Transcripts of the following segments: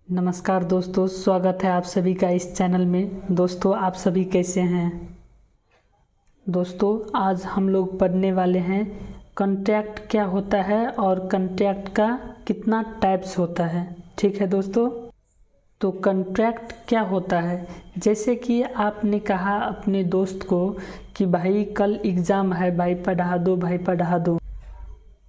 नमस्कार दोस्तों, स्वागत है आप सभी का इस चैनल में। दोस्तों, आप सभी कैसे हैं? दोस्तों, आज हम लोग पढ़ने वाले हैं कॉन्ट्रैक्ट क्या होता है और कॉन्ट्रैक्ट का कितना टाइप्स होता है। ठीक है दोस्तों, तो कॉन्ट्रैक्ट क्या होता है? जैसे कि आपने कहा अपने दोस्त को कि भाई कल एग्ज़ाम है, भाई पढ़ा दो, भाई पढ़ा दो।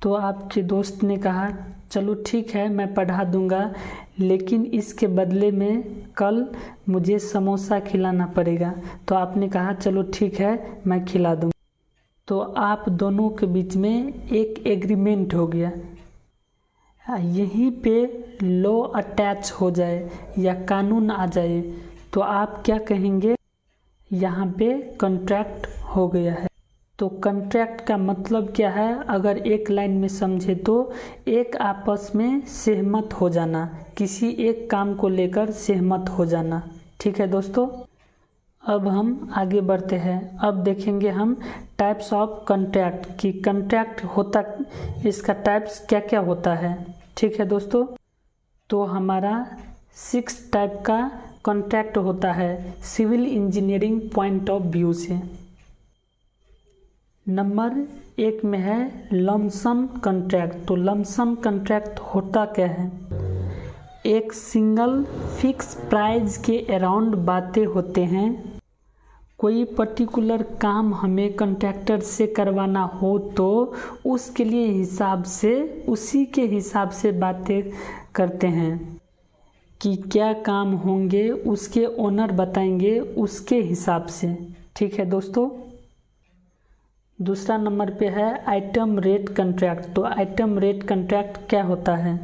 तो आपके दोस्त ने कहा चलो ठीक है मैं पढ़ा दूंगा, लेकिन इसके बदले में कल मुझे समोसा खिलाना पड़ेगा। तो आपने कहा चलो ठीक है मैं खिला दूंगा। तो आप दोनों के बीच में एक एग्रीमेंट हो गया। यहीं पे लॉ अटैच हो जाए या कानून आ जाए तो आप क्या कहेंगे? यहाँ पे कॉन्ट्रैक्ट हो गया है। तो कॉन्ट्रैक्ट का मतलब क्या है? अगर एक लाइन में समझे तो एक आपस में सहमत हो जाना, किसी एक काम को लेकर सहमत हो जाना। ठीक है दोस्तों, अब हम आगे बढ़ते हैं। अब देखेंगे हम टाइप्स ऑफ कॉन्ट्रैक्ट कि कॉन्ट्रैक्ट होता, इसका टाइप्स क्या क्या होता है। ठीक है दोस्तों, तो हमारा 6 टाइप का कॉन्ट्रैक्ट होता है civil engineering point of view से। नंबर 1 में है लमसम कॉन्ट्रैक्ट। तो लमसम कॉन्ट्रैक्ट होता क्या है? एक सिंगल फिक्स प्राइस के अराउंड बातें होते हैं। कोई पर्टिकुलर काम हमें कॉन्ट्रैक्टर से करवाना हो तो उसके लिए हिसाब से, उसी के हिसाब से बातें करते हैं कि क्या काम होंगे, उसके ओनर बताएंगे उसके हिसाब से। ठीक है दोस्तों, दूसरा नंबर पे है आइटम रेट कॉन्ट्रैक्ट। तो आइटम रेट कॉन्ट्रैक्ट क्या होता है?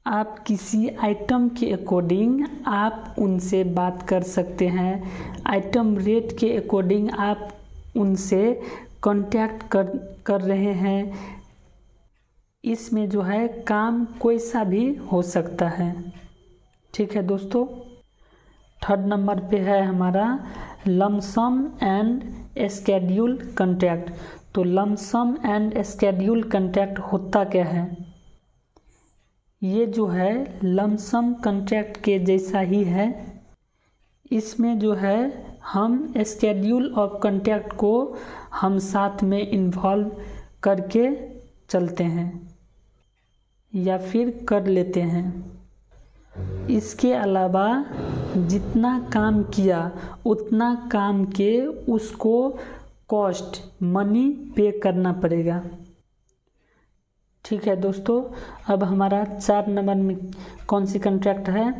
आप किसी आइटम के अकॉर्डिंग आप उनसे बात कर सकते हैं। आइटम रेट के अकॉर्डिंग आप उनसे कॉन्ट्रैक्ट कर रहे हैं। इसमें जो है काम कोई सा भी हो सकता है। ठीक है दोस्तों, थर्ड नंबर पे है हमारा लमसम एंड स्केड्यूल कॉन्ट्रैक्ट। तो लमसम एंड स्केड्यूल कॉन्ट्रैक्ट होता क्या है? ये जो है लमसम कॉन्ट्रैक्ट के जैसा ही है। इसमें जो है हम स्केड्यूल ऑफ कॉन्ट्रैक्ट को हम साथ में इन्वॉल्व करके चलते हैं या फिर कर लेते हैं। इसके अलावा जितना काम किया उतना काम के उसको कॉस्ट मनी पे करना पड़ेगा। ठीक है दोस्तों, अब हमारा 4 नंबर में कौन सी कॉन्ट्रैक्ट है?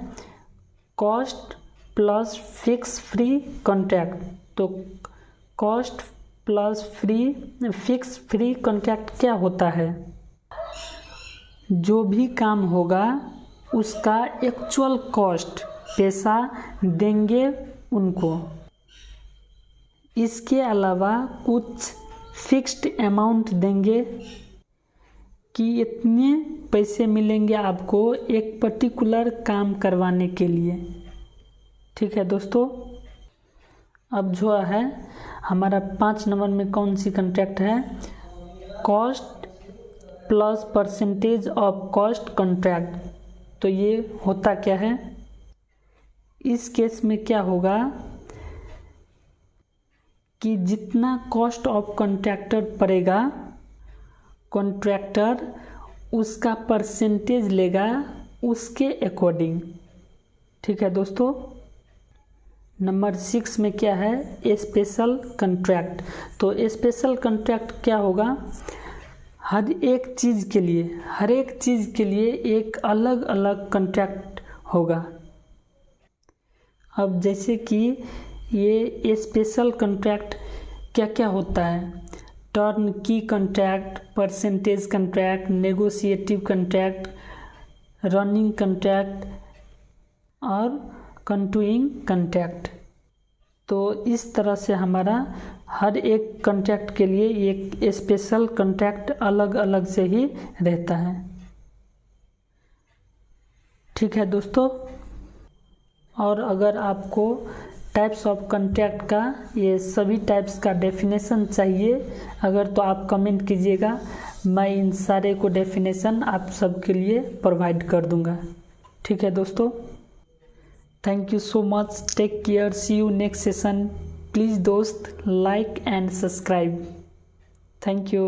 Cost plus fix free contract. तो cost plus fix free contract क्या होता है? जो भी काम होगा उसका एक्चुअल कॉस्ट पैसा देंगे उनको। इसके अलावा कुछ फिक्स्ड अमाउंट देंगे कि इतने पैसे मिलेंगे आपको एक पर्टिकुलर काम करवाने के लिए। ठीक है दोस्तों, अब जो है हमारा 5 नंबर में कौन सी कॉन्ट्रैक्ट है? Cost plus percentage of cost contract. तो ये होता क्या है? इस केस में क्या होगा कि जितना कॉस्ट ऑफ कॉन्ट्रैक्टर पड़ेगा, कॉन्ट्रैक्टर उसका परसेंटेज लेगा उसके अकॉर्डिंग। ठीक है दोस्तों, नंबर 6 में क्या है? Special contract. तो स्पेशल कॉन्ट्रैक्ट क्या होगा? हर एक चीज़ के लिए एक अलग अलग कॉन्ट्रैक्ट होगा। अब जैसे कि ये स्पेशल कॉन्ट्रैक्ट क्या क्या होता है? Turnkey contract, percentage contract, negotiative contract, running contract और कंटिन्यूइंग कॉन्ट्रैक्ट। तो इस तरह से हमारा हर एक कॉन्ट्रैक्ट के लिए एक स्पेशल कॉन्ट्रैक्ट अलग अलग से ही रहता है। ठीक है दोस्तों, और अगर आपको टाइप्स ऑफ कॉन्ट्रैक्ट का ये सभी टाइप्स का डेफिनेशन चाहिए अगर, तो आप कमेंट कीजिएगा। मैं इन सारे को डेफिनेशन आप सबके लिए प्रोवाइड कर दूंगा। ठीक है दोस्तों, thank you so much, take care, see you next session. Please दोस्त like and subscribe. Thank you.